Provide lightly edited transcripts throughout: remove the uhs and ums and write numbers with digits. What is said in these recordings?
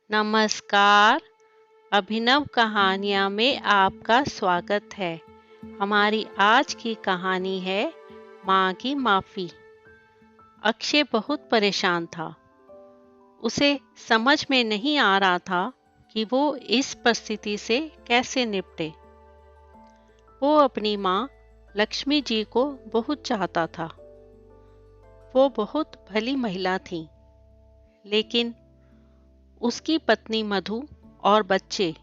नमस्कार। अभिनव कहानियाँ में आपका स्वागत है। हमारी आज की कहानी है माँ की माफ़ी। अक्षय बहुत परेशान था। उसे समझ में नहीं आ रहा था कि वो इस परिस्थिति से कैसे निपटे। वो अपनी माँ लक्ष्मी जी को बहुत चाहता था। वो बहुत भली महिला थी, लेकिन उसकी पत्नी मधु और बच्चे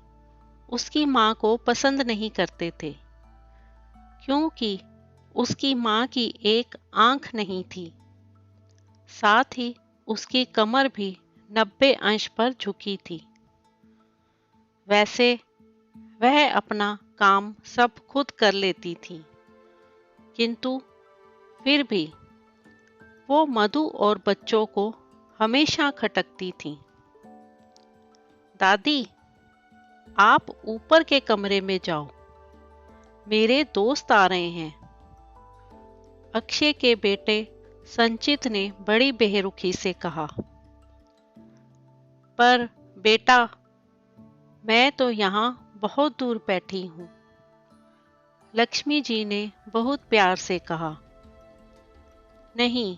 उसकी माँ को पसंद नहीं करते थे, क्योंकि उसकी माँ की एक आंख नहीं थी। साथ ही उसकी कमर भी 90 अंश पर झुकी थी। वैसे वह अपना काम सब खुद कर लेती थी, किंतु फिर भी वो मधु और बच्चों को हमेशा खटकती थी। दादी, आप ऊपर के कमरे में जाओ, मेरे दोस्त आ रहे हैं। अक्षय के बेटे संचित ने बड़ी बेरुखी से कहा। पर बेटा, मैं तो यहाँ बहुत दूर बैठी हूँ, लक्ष्मी जी ने बहुत प्यार से कहा। नहीं,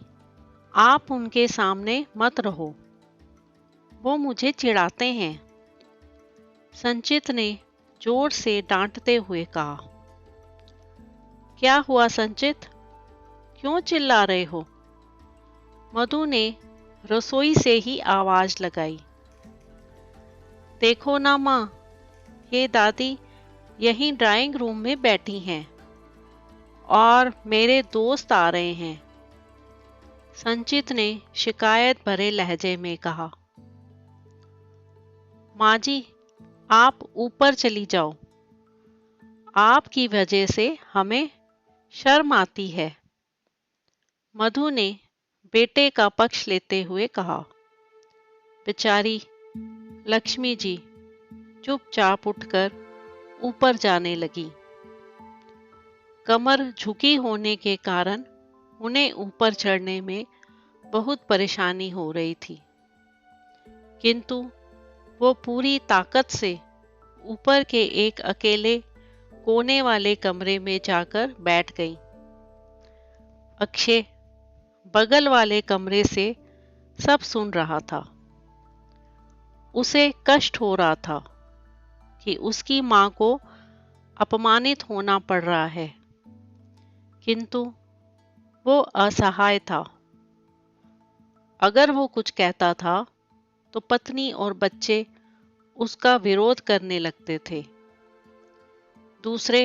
आप उनके सामने मत रहो, वो मुझे चिढ़ाते हैं, संचित ने जोर से डांटते हुए कहा। क्या हुआ संचित, क्यों चिल्ला रहे हो? मधु ने रसोई से ही आवाज लगाई। देखो ना माँ, ये दादी यहीं ड्राइंग रूम में बैठी हैं और मेरे दोस्त आ रहे हैं, संचित ने शिकायत भरे लहजे में कहा। माँ जी, आप ऊपर चली जाओ, आपकी वजह से हमें शर्म आती है, मधु ने बेटे का पक्ष लेते हुए कहा। बेचारी लक्ष्मी जी चुपचाप उठकर ऊपर जाने लगी। कमर झुकी होने के कारण उन्हें ऊपर चढ़ने में बहुत परेशानी हो रही थी, किंतु वो पूरी ताकत से ऊपर के एक अकेले कोने वाले कमरे में जाकर बैठ गई। अक्षय बगल वाले कमरे से सब सुन रहा था। उसे कष्ट हो रहा था कि उसकी माँ को अपमानित होना पड़ रहा है, किंतु वो असहाय था। अगर वो कुछ कहता था तो पत्नी और बच्चे उसका विरोध करने लगते थे। दूसरे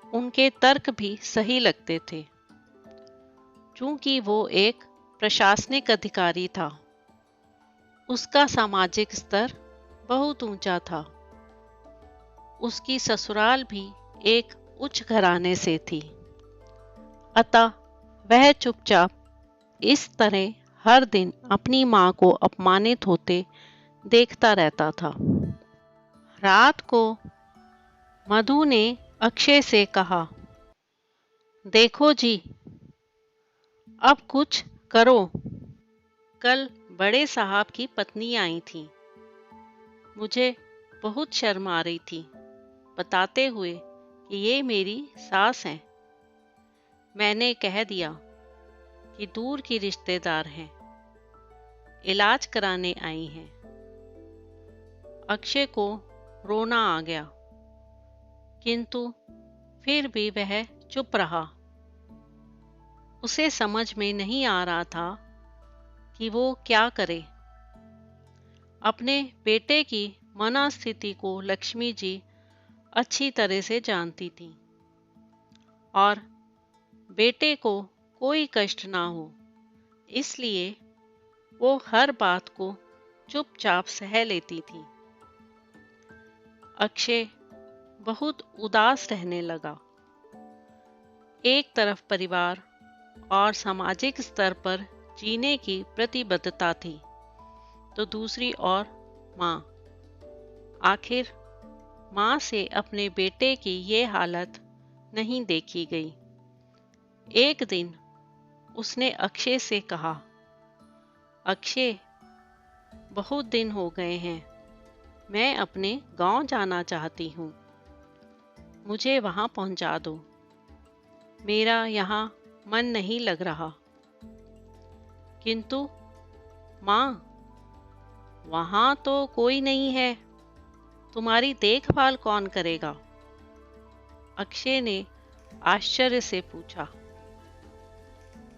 उनके तर्क भी सही लगते थे। चूंकि वो एक प्रशासनिक अधिकारी था, उसका सामाजिक स्तर बहुत ऊंचा था। उसकी ससुराल भी एक उच्च घराने से थी, अतः वह चुपचाप इस तरह हर दिन अपनी माँ को अपमानित होते देखता रहता था। रात को मधु ने अक्षय से कहा, देखो जी, अब कुछ करो। कल बड़े साहब की पत्नी आई थी, मुझे बहुत शर्म आ रही थी बताते हुए कि ये मेरी सास हैं। मैंने कह दिया कि दूर की रिश्तेदार हैं, इलाज कराने आई हैं। अक्षय को रोना आ गया, किंतु फिर भी वह चुप रहा। उसे समझ में नहीं आ रहा था कि वो क्या करे। अपने बेटे की मनोस्थिति को लक्ष्मी जी अच्छी तरह से जानती थी और बेटे को कोई कष्ट ना हो, इसलिए वो हर बात को चुपचाप सह लेती थी। अक्षय बहुत उदास रहने लगा। एक तरफ परिवार और सामाजिक स्तर पर जीने की प्रतिबद्धता थी, तो दूसरी ओर माँ। आखिर माँ से अपने बेटे की ये हालत नहीं देखी गई। एक दिन उसने अक्षय से कहा, अक्षय, बहुत दिन हो गए हैं, मैं अपने गांव जाना चाहती हूँ, मुझे वहां पहुंचा दो। मेरा यहाँ मन नहीं लग रहा। किंतु माँ, वहां तो कोई नहीं है, तुम्हारी देखभाल कौन करेगा? अक्षय ने आश्चर्य से पूछा।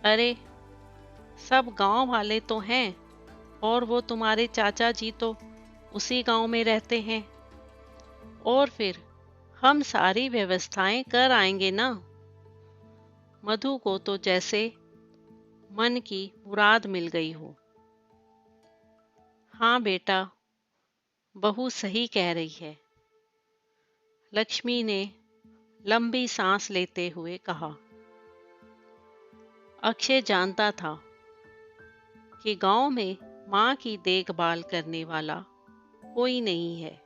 अरे, सब गांव वाले तो हैं, और वो तुम्हारे चाचा जी तो उसी गांव में रहते हैं, और फिर हम सारी व्यवस्थाएं कर आएंगे ना। मधु को तो जैसे मन की मुराद मिल गई हो। हाँ बेटा, बहू सही कह रही है, लक्ष्मी ने लंबी सांस लेते हुए कहा। अक्षय जानता था कि गांव में मां की देखभाल करने वाला कोई नहीं है,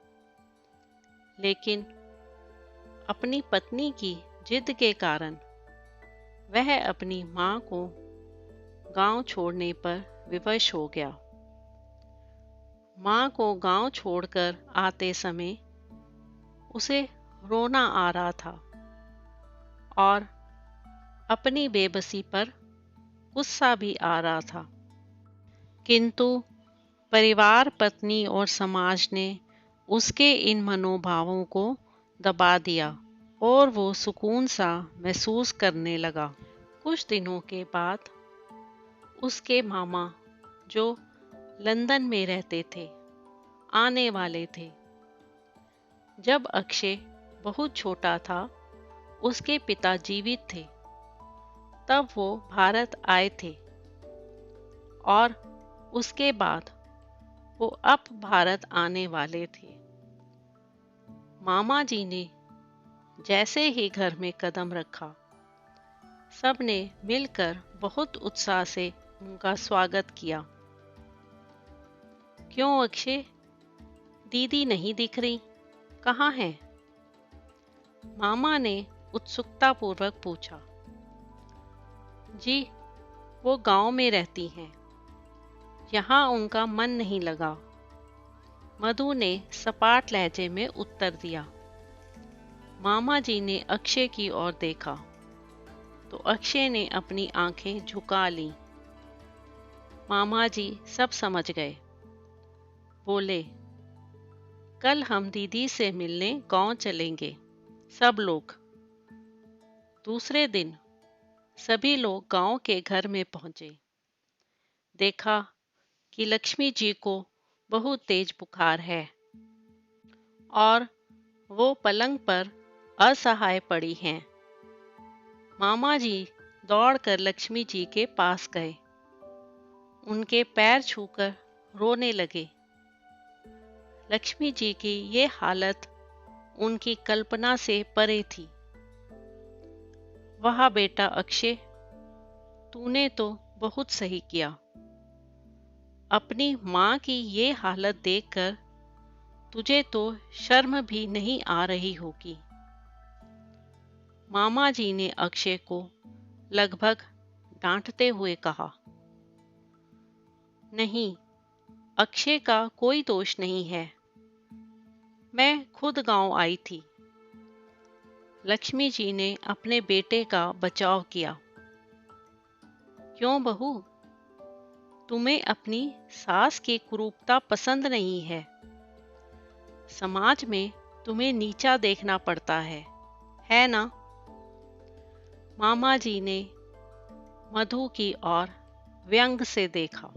लेकिन अपनी पत्नी की जिद के कारण वह अपनी मां को गांव छोड़ने पर विवश हो गया। मां को गांव छोड़कर आते समय उसे रोना आ रहा था और अपनी बेबसी पर गुस्सा भी आ रहा था, किंतु परिवार, पत्नी और समाज ने उसके इन मनोभावों को दबा दिया और वो सुकून सा महसूस करने लगा। कुछ दिनों के बाद उसके मामा, जो लंदन में रहते थे, आने वाले थे। जब अक्षय बहुत छोटा था, उसके पिता जीवित थे। तब वो भारत आए थे और उसके बाद वो अब भारत आने वाले थे। मामा जी ने जैसे ही घर में कदम रखा, सबने मिलकर बहुत उत्साह से उनका स्वागत किया। क्यों अक्षय, दीदी नहीं दिख रही, कहाँ है? मामा ने उत्सुकता पूर्वक पूछा। जी, वो गांव में रहती हैं, यहाँ उनका मन नहीं लगा, मधु ने सपाट लहजे में उत्तर दिया। मामा जी ने अक्षय की ओर देखा तो अक्षय ने अपनी आंखें झुका लीं। मामा जी सब समझ गए। बोले, कल हम दीदी से मिलने गांव चलेंगे, सब लोग। दूसरे दिन सभी लोग गांव के घर में पहुंचे। देखा कि लक्ष्मी जी को बहुत तेज बुखार है और वो पलंग पर असहाय पड़ी हैं। मामा जी दौड़कर लक्ष्मी जी के पास गए, उनके पैर छूकर रोने लगे। लक्ष्मी जी की ये हालत उनकी कल्पना से परे थी। वाह बेटा अक्षय, तूने तो बहुत सही किया। अपनी माँ की ये हालत देखकर तुझे तो शर्म भी नहीं आ रही होगी। मामा जी ने अक्षय को लगभग डांटते हुए कहा। नहीं, अक्षय का कोई दोष नहीं है, मैं खुद गांव आई थी। लक्ष्मी जी ने अपने बेटे का बचाव किया। क्यों बहू, तुम्हें अपनी सास की कुरूपता पसंद नहीं है? समाज में तुम्हें नीचा देखना पड़ता है ना? मामा जी ने मधु की ओर व्यंग से देखा।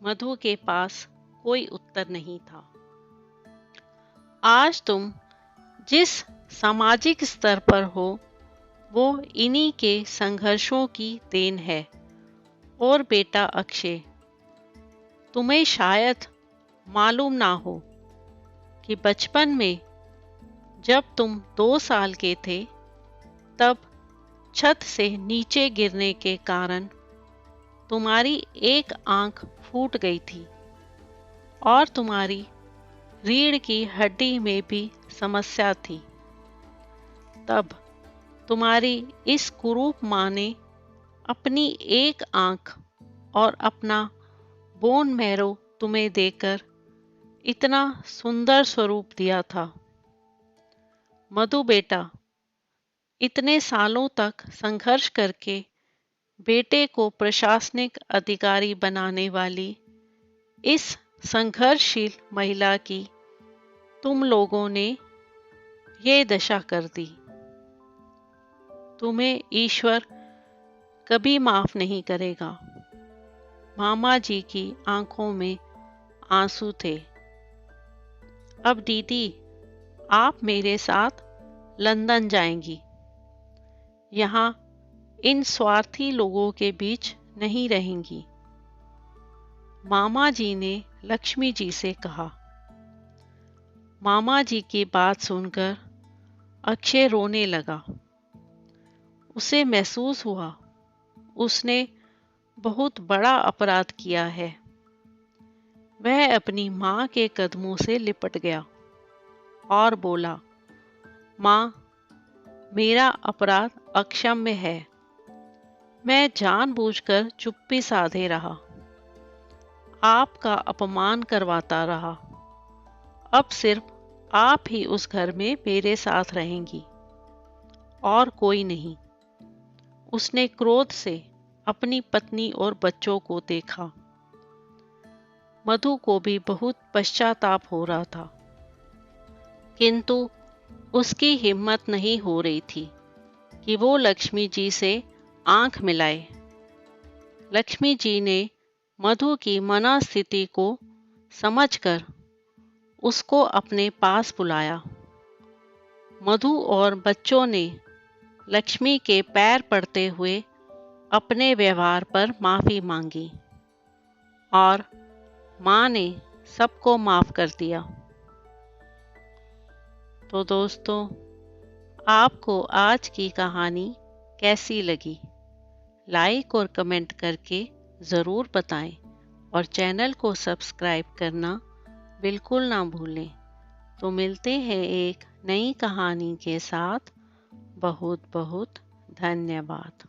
मधु के पास कोई उत्तर नहीं था। आज तुम जिस सामाजिक स्तर पर हो, वो इन्हीं के संघर्षों की देन है। और बेटा अक्षय, तुम्हें शायद मालूम ना हो कि बचपन में जब तुम 2 साल के थे, तब छत से नीचे गिरने के कारण तुम्हारी एक आंख फूट गई थी और तुम्हारी रीढ़ की हड्डी में भी समस्या थी। तब तुम्हारी इस कुरूप माँ ने अपनी एक आंख और अपना बोन मैरो तुम्हें देकर इतना सुंदर स्वरूप दिया था। मधु बेटा, इतने सालों तक संघर्ष करके बेटे को प्रशासनिक अधिकारी बनाने वाली इस संघर्षशील महिला की तुम लोगों ने ये दशा कर दी। तुम्हें ईश्वर कभी माफ नहीं करेगा। मामा जी की आंखों में आंसू थे। अब दीदी, आप मेरे साथ लंदन जाएंगी। यहाँ इन स्वार्थी लोगों के बीच नहीं रहेंगी। मामा जी ने लक्ष्मी जी से कहा। मामा जी की बात सुनकर अक्षय रोने लगा। उसे महसूस हुआ उसने बहुत बड़ा अपराध किया है। वह अपनी माँ के कदमों से लिपट गया और बोला, माँ, मेरा अपराध अक्षम्य है। मैं जानबूझकर चुप्पी साधे रहा, आपका अपमान करवाता रहा। अब सिर्फ आप ही उस घर में मेरे साथ रहेंगी और कोई नहीं। उसने क्रोध से अपनी पत्नी और बच्चों को देखा। मधु को भी बहुत पश्चाताप हो रहा था, किंतु उसकी हिम्मत नहीं हो रही थी कि वो लक्ष्मी जी से आंख मिलाए। लक्ष्मी जी ने मधु की मनस्थिति को समझकर उसको अपने पास बुलाया। मधु और बच्चों ने लक्ष्मी के पैर पड़ते हुए अपने व्यवहार पर माफी मांगी और माँ ने सबको माफ कर दिया। तो दोस्तों, आपको आज की कहानी कैसी लगी? लाइक और कमेंट करके ज़रूर बताएं और चैनल को सब्सक्राइब करना बिल्कुल ना भूलें। तो मिलते हैं एक नई कहानी के साथ। बहुत बहुत धन्यवाद।